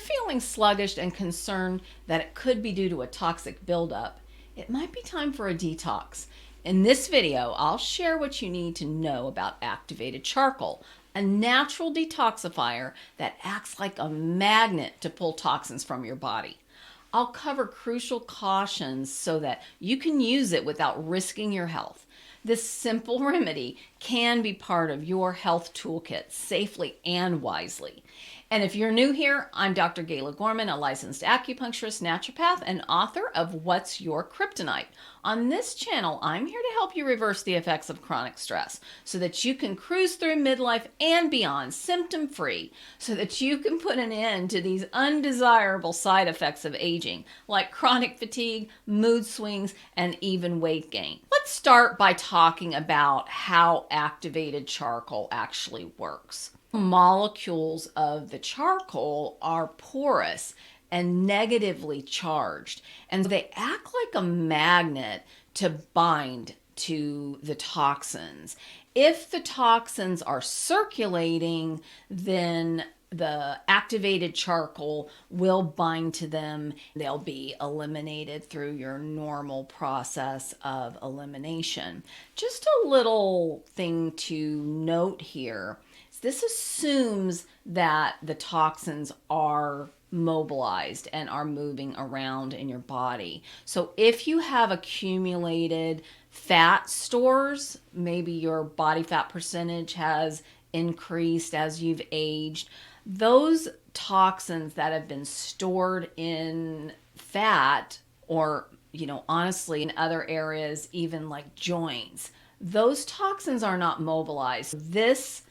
feeling sluggish and concerned that it could be due to a toxic buildup, it might be time for a detox. In this video, I'll share what you need to know about activated charcoal, a natural detoxifier that acts like a magnet to pull toxins from your body. I'll cover crucial cautions so that you can use it without risking your health. This simple remedy can be part of your health toolkit safely and wisely. And if you're new here, I'm Dr. Gayla Gorman, a licensed acupuncturist, naturopath, and author of What's Your Kryptonite? On this channel, I'm here to help you reverse the effects of chronic stress so that you can cruise through midlife and beyond symptom-free, so that you can put an end to these undesirable side effects of aging, like chronic fatigue, mood swings, and even weight gain. Let's start by talking about how activated charcoal actually works. Molecules of the charcoal are porous and negatively charged, and they act like a magnet to bind to the toxins. If the toxins are circulating, then the activated charcoal will bind to them. They'll be eliminated through your normal process of elimination. Just a little thing to note here. This assumes that the toxins are mobilized and are moving around in your body. So if you have accumulated fat stores, maybe your body fat percentage has increased as you've aged, those toxins that have been stored in fat, or honestly in other areas, even like joints, those toxins are not mobilized. This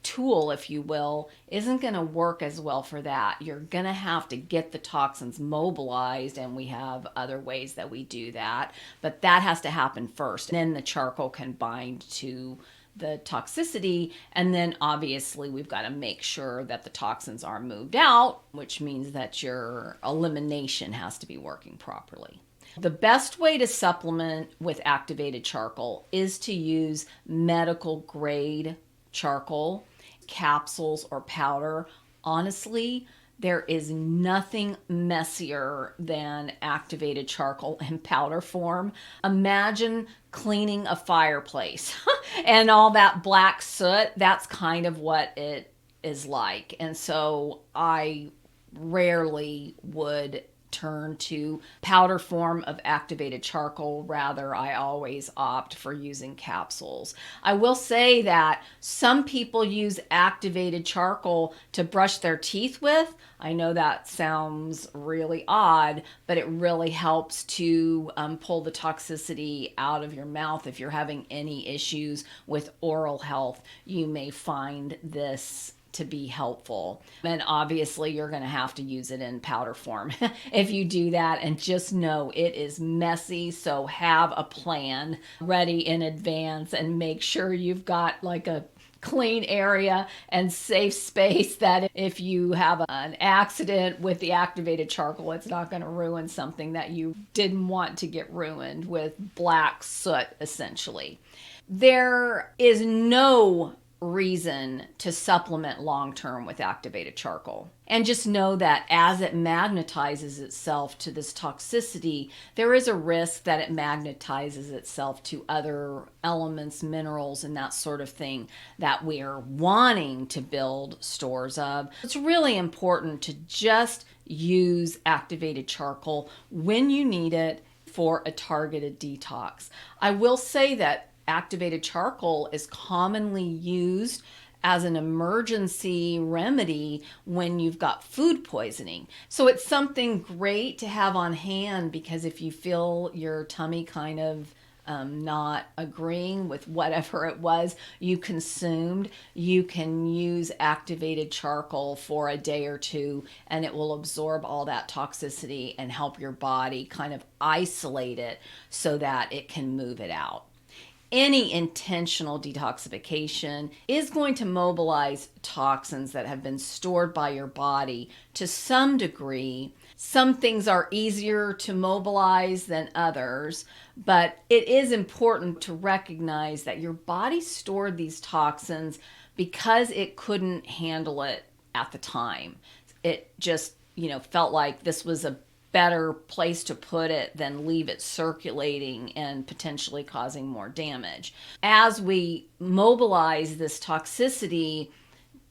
tool, if you will, isn't going to work as well for that. You're going to have to get the toxins mobilized, and we have other ways that we do that, but that has to happen first. And then the charcoal can bind to the toxicity, and then obviously we've got to make sure that the toxins are moved out, which means that your elimination has to be working properly. The best way to supplement with activated charcoal is to use medical grade charcoal, capsules or powder. Honestly, there is nothing messier than activated charcoal in powder form. Imagine cleaning a fireplace and all that black soot. That's kind of what it is like. And so I rarely would turn to powder form of activated charcoal. Rather, I always opt for using capsules. I will say that some people use activated charcoal to brush their teeth with. I know that sounds really odd, but it really helps to pull the toxicity out of your mouth. If you're having any issues with oral health, you may find this to be helpful. And obviously you're going to have to use it in powder form if you do that, and just know it is messy. So have a plan ready in advance and make sure you've got like a clean area and safe space, that if you have an accident with the activated charcoal, it's not going to ruin something that you didn't want to get ruined with black soot, essentially. There is no reason to supplement long-term with activated charcoal. And just know that as it magnetizes itself to this toxicity, there is a risk that it magnetizes itself to other elements, minerals, and that sort of thing that we're wanting to build stores of. It's really important to just use activated charcoal when you need it for a targeted detox. I will say that activated charcoal is commonly used as an emergency remedy when you've got food poisoning. So it's something great to have on hand, because if you feel your tummy kind of not agreeing with whatever it was you consumed, you can use activated charcoal for a day or two, and it will absorb all that toxicity and help your body kind of isolate it so that it can move it out. Any intentional detoxification is going to mobilize toxins that have been stored by your body to some degree. Some things are easier to mobilize than others, but it is important to recognize that your body stored these toxins because it couldn't handle it at the time. It just felt like this was a better place to put it than leave it circulating and potentially causing more damage. As we mobilize this toxicity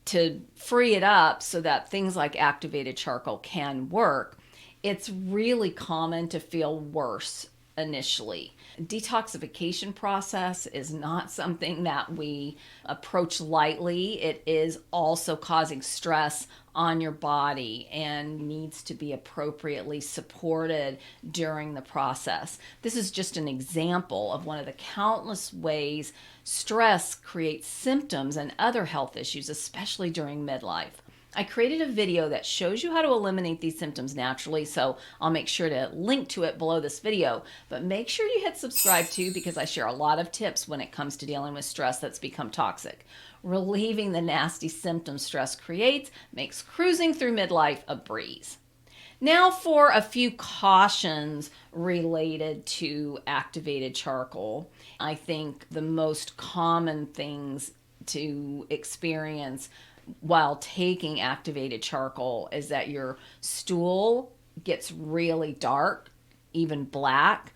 to free it up so that things like activated charcoal can work, it's really common to feel worse initially. Detoxification process is not something that we approach lightly. It is also causing stress on your body and needs to be appropriately supported during the process. This is just an example of one of the countless ways stress creates symptoms and other health issues, especially during midlife. I created a video that shows you how to eliminate these symptoms naturally, so I'll make sure to link to it below this video. But make sure you hit subscribe too, because I share a lot of tips when it comes to dealing with stress that's become toxic. Relieving the nasty symptoms stress creates makes cruising through midlife a breeze. Now for a few cautions related to activated charcoal. I think the most common things to experience while taking activated charcoal is that your stool gets really dark, even black.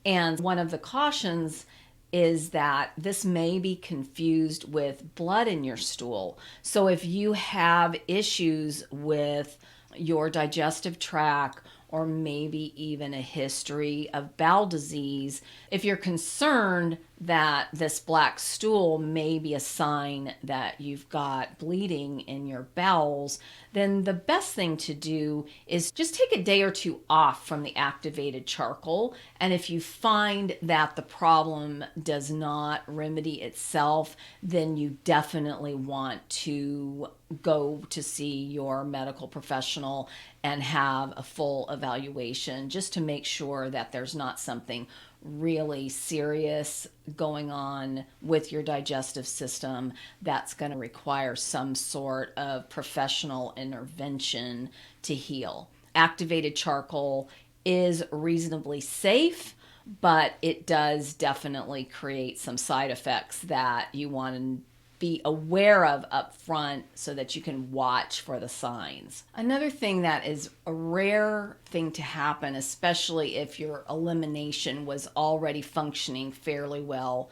And one of the cautions is that this may be confused with blood in your stool. So if you have issues with your digestive tract, or maybe even a history of bowel disease, if you're concerned that this black stool may be a sign that you've got bleeding in your bowels, then the best thing to do is just take a day or two off from the activated charcoal. And if you find that the problem does not remedy itself, then you definitely want to go to see your medical professional and have a full evaluation just to make sure that there's not something really serious going on with your digestive system that's going to require some sort of professional intervention to heal. Activated charcoal is reasonably safe, but it does definitely create some side effects that you want to be aware of up front so that you can watch for the signs. Another thing that is a rare thing to happen, especially if your elimination was already functioning fairly well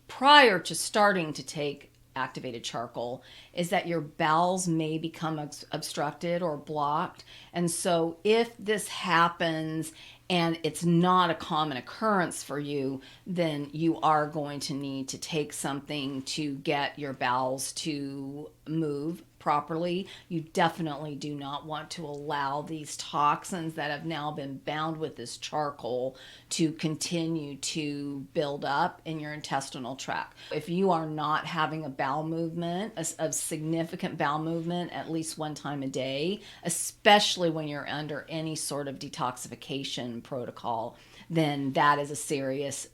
prior to starting to take activated charcoal, is that your bowels may become obstructed or blocked. And so if this happens and it's not a common occurrence for you, then you are going to need to take something to get your bowels to move properly. You definitely do not want to allow these toxins that have now been bound with this charcoal to continue to build up in your intestinal tract. If you are not having a bowel movement, a significant bowel movement at least one time a day, especially when you're under any sort of detoxification protocol, then that is a serious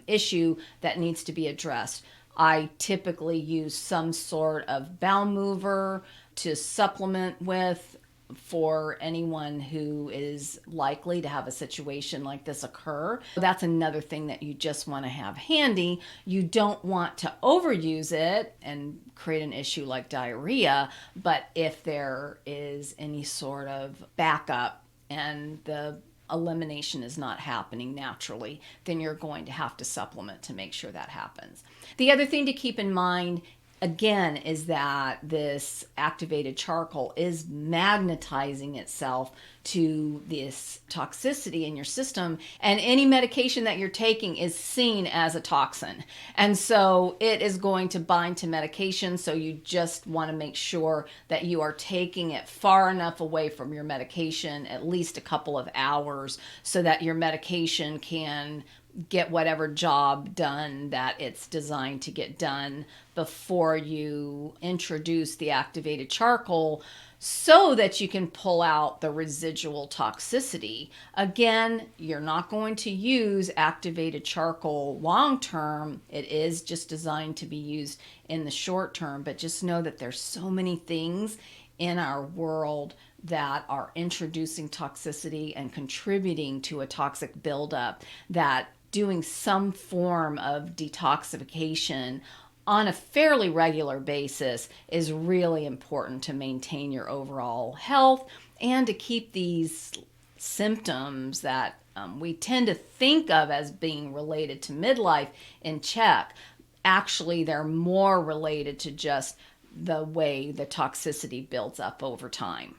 issue that needs to be addressed. I typically use some sort of bowel mover to supplement with for anyone who is likely to have a situation like this occur. That's another thing that you just want to have handy. You don't want to overuse it and create an issue like diarrhea, but if there is any sort of backup and the elimination is not happening naturally, then you're going to have to supplement to make sure that happens. The other thing to keep in mind, again, is that this activated charcoal is magnetizing itself to this toxicity in your system, and any medication that you're taking is seen as a toxin. And so it is going to bind to medication, so you just want to make sure that you are taking it far enough away from your medication, at least a couple of hours, so that your medication can get whatever job done that it's designed to get done before you introduce the activated charcoal, so that you can pull out the residual toxicity. Again, you're not going to use activated charcoal long term. It is just designed to be used in the short term, but just know that there's so many things in our world that are introducing toxicity and contributing to a toxic buildup that doing some form of detoxification on a fairly regular basis is really important to maintain your overall health and to keep these symptoms that we tend to think of as being related to midlife in check. Actually, they're more related to just the way the toxicity builds up over time.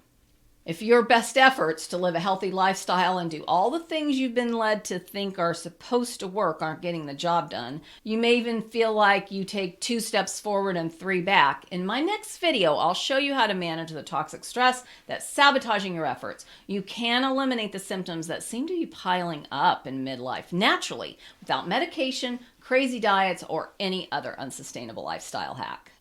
If your best efforts to live a healthy lifestyle and do all the things you've been led to think are supposed to work aren't getting the job done, you may even feel like you take 2 steps forward and 3 back. In my next video, I'll show you how to manage the toxic stress that's sabotaging your efforts. You can eliminate the symptoms that seem to be piling up in midlife naturally without medication, crazy diets, or any other unsustainable lifestyle hack.